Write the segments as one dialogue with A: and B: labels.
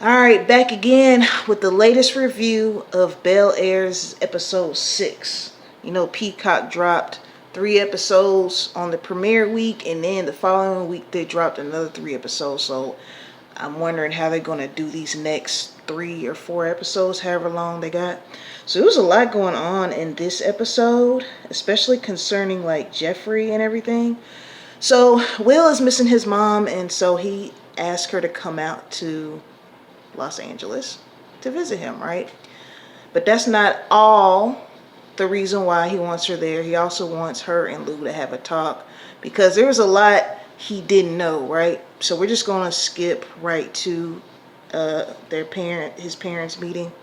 A: Alright, back again with the latest review of Bel-Air's episode 6. You know, Peacock dropped 3 episodes on the premiere week, and then the following week they dropped another 3 episodes. So I'm wondering how they're going to do these next 3 or 4 episodes, however long they got. So there was a lot going on in this episode, especially concerning like Geoffrey and everything. So Will is missing his mom, and so he asked her to come out to Los Angeles to visit him, right? But that's not all the reason why he wants her there. He also wants her and Lou to have a talk because there was a lot he didn't know, right? So we're just gonna skip right to his parents meeting.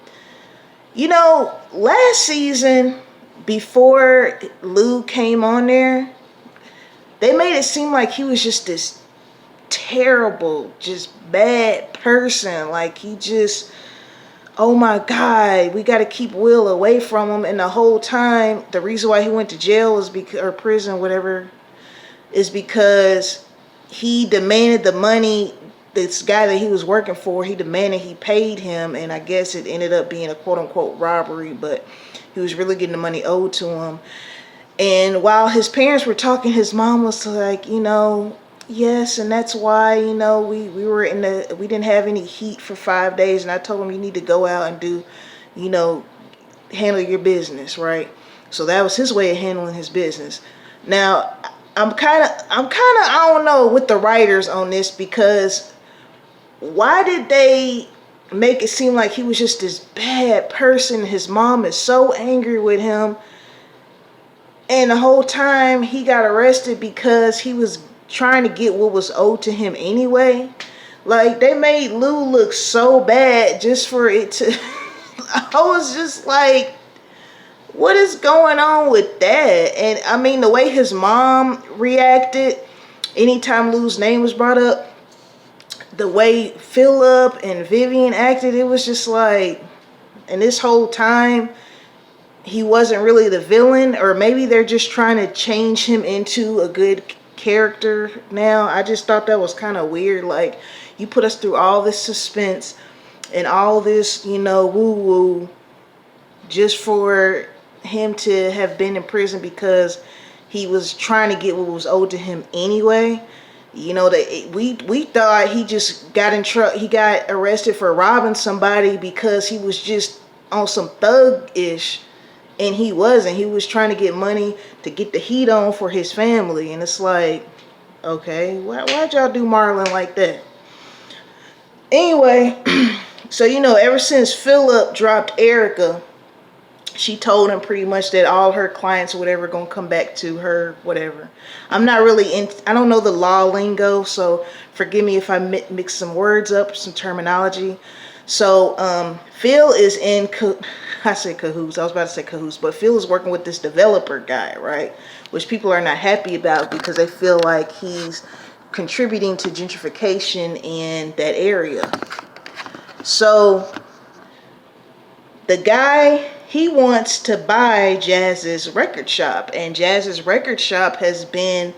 A: You know, last season before Lou came on there, they made it seem like he was just this terrible, just bad person. Like he just, oh my God, we got to keep Will away from him. And the whole time, the reason why he went to jail is because, or prison, whatever, is because he demanded the money. This guy that he was working for, he demanded he paid him, and I guess it ended up being a quote-unquote robbery, but he was really getting the money owed to him. And while his parents were talking, his mom was like, you know, yes, and that's why, you know, we didn't have any heat for 5 days, and I told him you need to go out and do, you know, handle your business, right? So that was his way of handling his business. Now, I'm kind of I don't know with the writers on this, because why did they make it seem like he was just this bad person? His mom is so angry with him, and the whole time he got arrested because he was trying to get what was owed to him anyway. Like, they made Lou look so bad just for it to I was just like, what is going on with that? And I mean, the way his mom reacted anytime Lou's name was brought up, the way Philip and Vivian acted, it was just like, and this whole time he wasn't really the villain, or maybe they're just trying to change him into a good character now. I just thought that was kind of weird. Like, you put us through all this suspense and all this, you know, woo-woo, just for him to have been in prison because he was trying to get what was owed to him anyway. You know, that we thought he just got in trouble. He got arrested for robbing somebody because he was just on some thug-ish. And he wasn't. He was trying to get money to get the heat on for his family. And it's like, okay, why'd y'all do Marlon like that? Anyway, so, you know, ever since Philip dropped Erica, she told him pretty much that all her clients or whatever going to come back to her, whatever. I'm not really I don't know the law lingo, so forgive me if I mix some words up, some terminology. So Phil is in, I said cahoots, I was about to say cahoots, but Phil is working with this developer guy, right? Which people are not happy about because they feel like he's contributing to gentrification in that area. So the guy, he wants to buy Jazz's record shop, and Jazz's record shop has been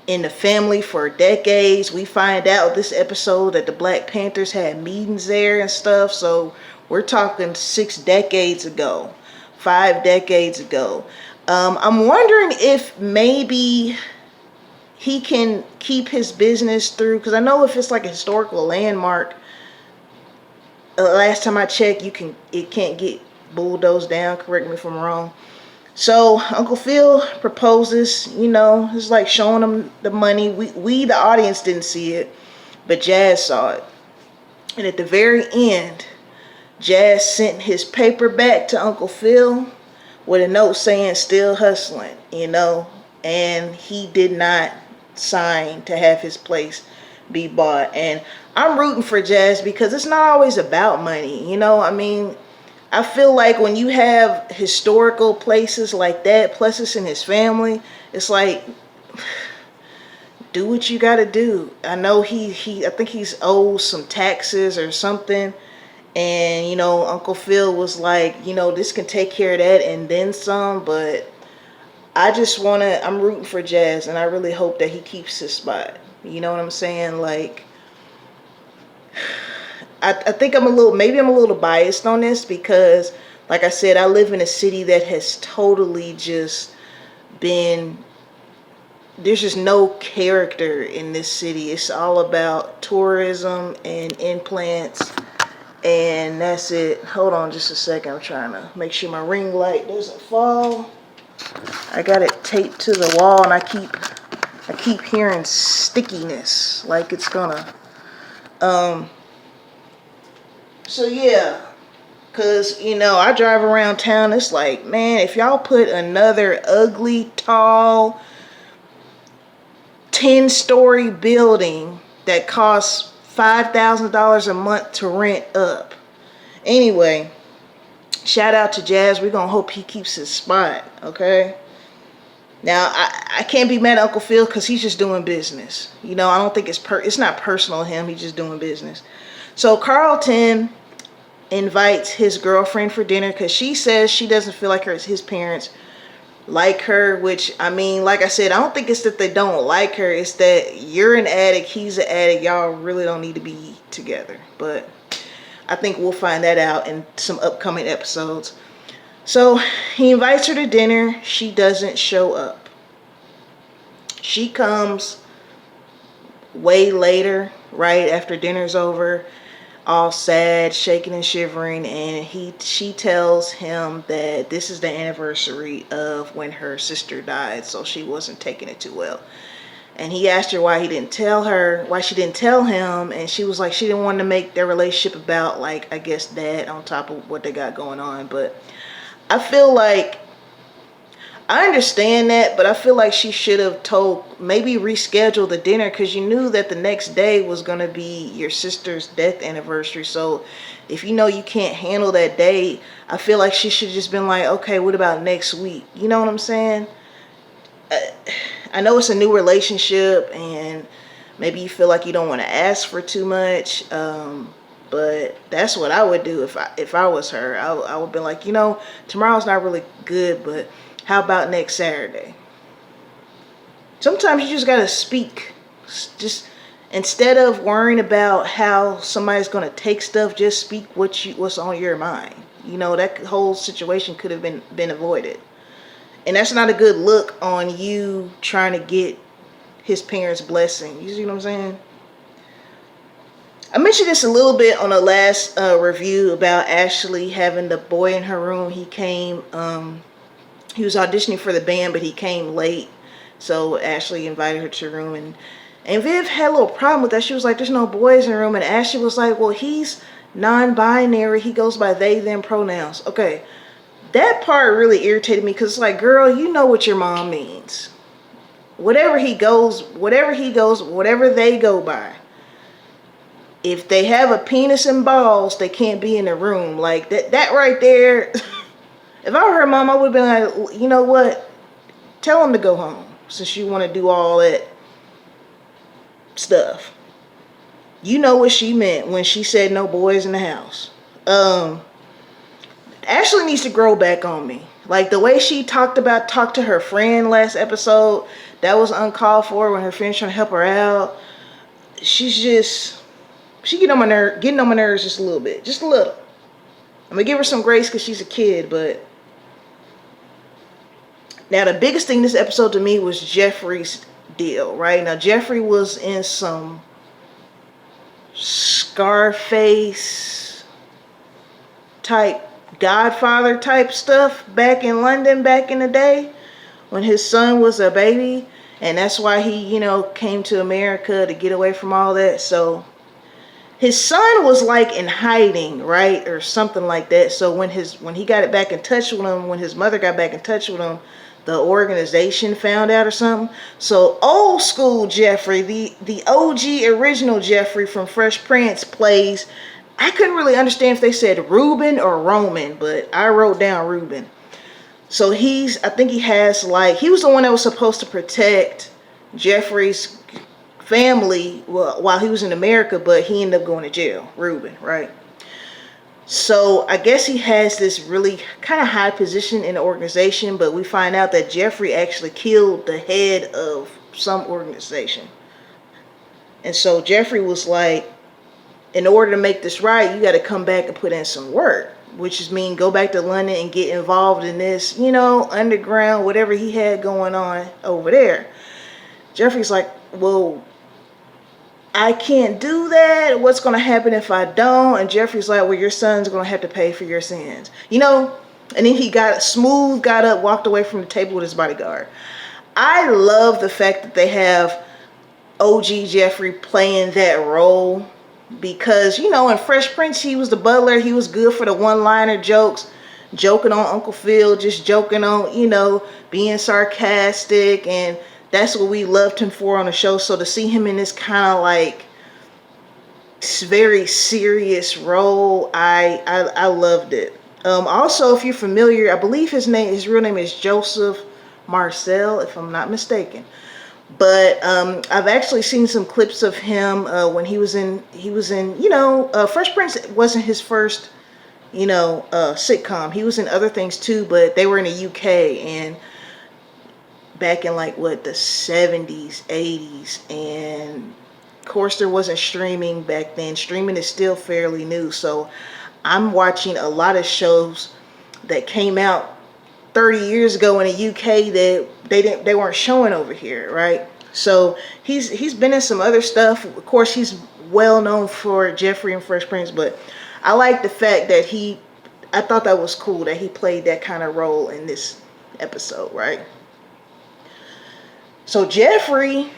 A: in the family for decades. We find out this episode that the Black Panthers had meetings there and stuff. So we're talking 6 decades ago, 5 decades ago. I'm wondering if maybe he can keep his business through, because I know if it's like a historical landmark, last time I checked, it can't get bulldozed down. Correct me if I'm wrong. So Uncle Phil proposes, you know, it's like showing him the money. We the audience didn't see it, but Jazz saw it. And at the very end, Jazz sent his paper back to Uncle Phil with a note saying still hustling, you know, and he did not sign to have his place be bought. And I'm rooting for Jazz because it's not always about money, you know. I mean, I feel like when you have historical places like that, plus it's in his family, it's like, do what you got to do. I know I think he's owed some taxes or something. And, you know, Uncle Phil was like, you know, this can take care of that and then some. But I'm rooting for Jazz, and I really hope that he keeps his spot. You know what I'm saying? Like, I think maybe I'm a little biased on this because, like I said, I live in a city that has totally just been, there's just no character in this city. It's all about tourism and implants, and that's it. Hold on just a second. I'm trying to make sure my ring light doesn't fall. I got it taped to the wall, and I keep hearing stickiness, like it's gonna. So yeah, cause I drive around town. It's like, man, if y'all put another ugly, tall, 10-story building that costs $5,000 a month to rent up. Anyway, shout out to Jazz. We're gonna hope he keeps his spot, okay? Now, I can't be mad at Uncle Phil because he's just doing business. I don't think it's not personal to him. He's just doing business. So Carlton invites his girlfriend for dinner because she says she doesn't feel like his parents like her, which, I mean, like I said, I don't think it's that they don't like her. It's that you're an addict, he's an addict. Y'all really don't need to be together. But I think we'll find that out in some upcoming episodes. So he invites her to dinner. She doesn't show up. She comes way later, right after dinner's over, all sad, shaking and shivering, and she tells him that this is the anniversary of when her sister died, so she wasn't taking it too well. And he asked her why she didn't tell him, and she was like she didn't want to make their relationship about, like, I guess, that on top of what they got going on. But I feel like I understand that, but I feel like she should have maybe rescheduled the dinner, because you knew that the next day was going to be your sister's death anniversary. So if you can't handle that day, I feel like she should have just been like, okay, what about next week? You know what I'm saying? I know it's a new relationship and maybe you feel like you don't want to ask for too much, but that's what I would do if I was her. I would be like, tomorrow's not really good, but how about next Saturday? Sometimes you just gotta speak. Just instead of worrying about how somebody's gonna take stuff, just speak what's on your mind. That whole situation could have been avoided. And that's not a good look on you trying to get his parents' blessing. You see what I'm saying? I mentioned this a little bit on the last review about Ashley having the boy in her room. He was auditioning for the band, but he came late. So Ashley invited her to the room. And Viv had a little problem with that. She was like, there's no boys in the room. And Ashley was like, well, he's non-binary. He goes by they, them pronouns. Okay. That part really irritated me because it's like, girl, you know what your mom means. Whatever they go by. If they have a penis and balls, they can't be in the room. Like that right there. If I were her mom, I would have been like, you know what? Tell him to go home since you want to do all that stuff. You know what she meant when she said no boys in the house. Ashley needs to grow back on me. Like the way she talked to her friend last episode, that was uncalled for when her friend's trying to help her out. She getting on my nerves just a little bit. Just a little. I'm going to give her some grace because she's a kid, but now the biggest thing this episode to me was Geoffrey's deal, right? Now Geoffrey was in some Scarface type, Godfather type stuff back in London back in the day when his son was a baby, and that's why he, came to America to get away from all that. So his son was like in hiding, right? Or something like that. So when he got it back in touch with him, when his mother got back in touch with him, the organization found out or something. So old school Geoffrey, the OG original Geoffrey from Fresh Prince plays, I couldn't really understand if they said Reuben or Roman, but I wrote down Reuben. So I think he was the one that was supposed to protect Geoffrey's family while he was in America, but he ended up going to jail. Reuben, right? So I guess he has this really kind of high position in the organization, but we find out that Geoffrey actually killed the head of some organization. And so Geoffrey was like, in order to make this right, you got to come back and put in some work, which is mean go back to London and get involved in this, you know, underground, whatever he had going on over there. Geoffrey's like, well, I can't do that. What's going to happen if I don't? And Geoffrey's like, well, your son's going to have to pay for your sins. You know, and then he got up, walked away from the table with his bodyguard. I love the fact that they have OG Geoffrey playing that role, because, you know, in Fresh Prince, he was the butler. He was good for the one-liner jokes, joking on Uncle Phil, just joking on, you know, being sarcastic, and that's what we loved him for on the show. So to see him in this kind of like very serious role, I loved it. Also, if you're familiar, I believe his real name is Joseph Marcel, if I'm not mistaken. But I've actually seen some clips of him when he was in, you know, Fresh Prince wasn't his first, you know, sitcom. He was in other things too, but they were in the UK, and back in like what, the 70s, 80s, and of course there wasn't streaming back then. Streaming is still fairly new, so I'm watching a lot of shows that came out 30 years ago in the UK that they weren't showing over here, right? So he's been in some other stuff. Of course, he's well known for Geoffrey and Fresh Prince, but I like the fact that I thought that was cool that he played that kind of role in this episode, right? So Geoffrey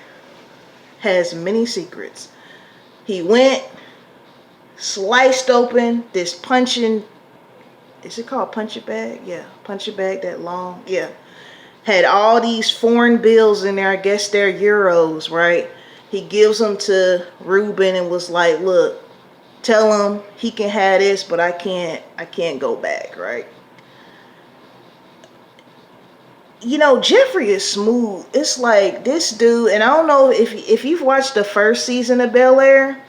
A: has many secrets. He went, sliced open this punching, is it called punching bag? Yeah, punching bag, that long, yeah. Had all these foreign bills in there. I guess they're euros, right? He gives them to Ruben and was like, look, tell him he can have this, but I can't go back, right? You know, Geoffrey is smooth. It's like this dude, and I don't know if you've watched the first season of Bel-Air,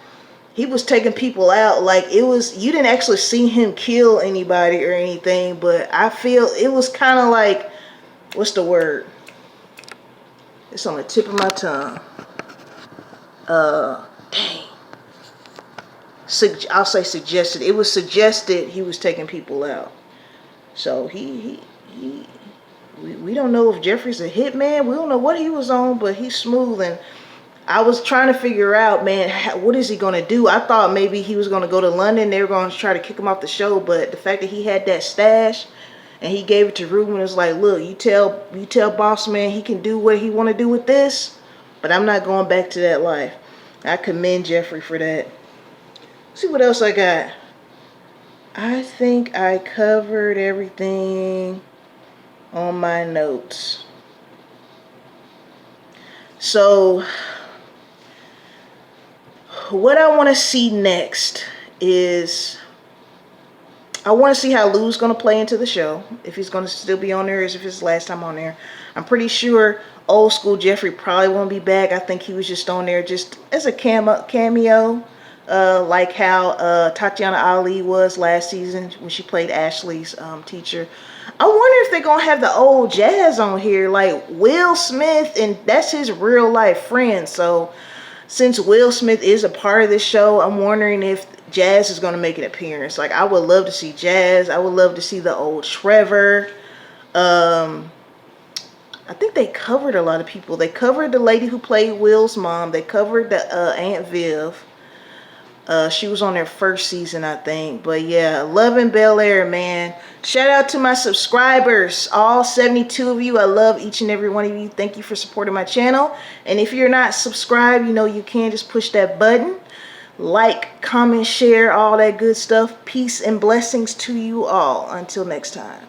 A: he was taking people out. Like, it was, you didn't actually see him kill anybody or anything, but I feel it was kind of like, what's the word? It's on the tip of my tongue. Dang. I'll say suggested. It was suggested he was taking people out. So we don't know if Geoffrey's a hitman. We don't know what he was on, but he's smooth. And I was trying to figure out, man, what is he going to do? I thought maybe he was going to go to London. They were going to try to kick him off the show. But the fact that he had that stash and he gave it to Ruben, it was like, look, you tell boss man he can do what he want to do with this, but I'm not going back to that life. I commend Geoffrey for that. Let's see what else I got. I think I covered everything on my notes. So what I want to see next is, I want to see how Lou's going to play into the show. If he's going to still be on there, as if it's his last time on there. I'm pretty sure old school Geoffrey probably won't be back. I think he was just on there just as a cameo, like how Tatiana Ali was last season when she played Ashley's teacher. I wonder if they're going to have the old Jazz on here, like Will Smith, and that's his real life friend. So since Will Smith is a part of this show, I'm wondering if Jazz is going to make an appearance. Like, I would love to see Jazz. I would love to see the old Trevor. I think they covered a lot of people. They covered the lady who played Will's mom. They covered the Aunt Viv. She was on their first season, I think. But yeah, loving Bel-Air, man. Shout out to my subscribers, all 72 of you. I love each and every one of you. Thank you for supporting my channel. And if you're not subscribed, you know, you can just push that button. Like, comment, share, all that good stuff. Peace and blessings to you all. Until next time.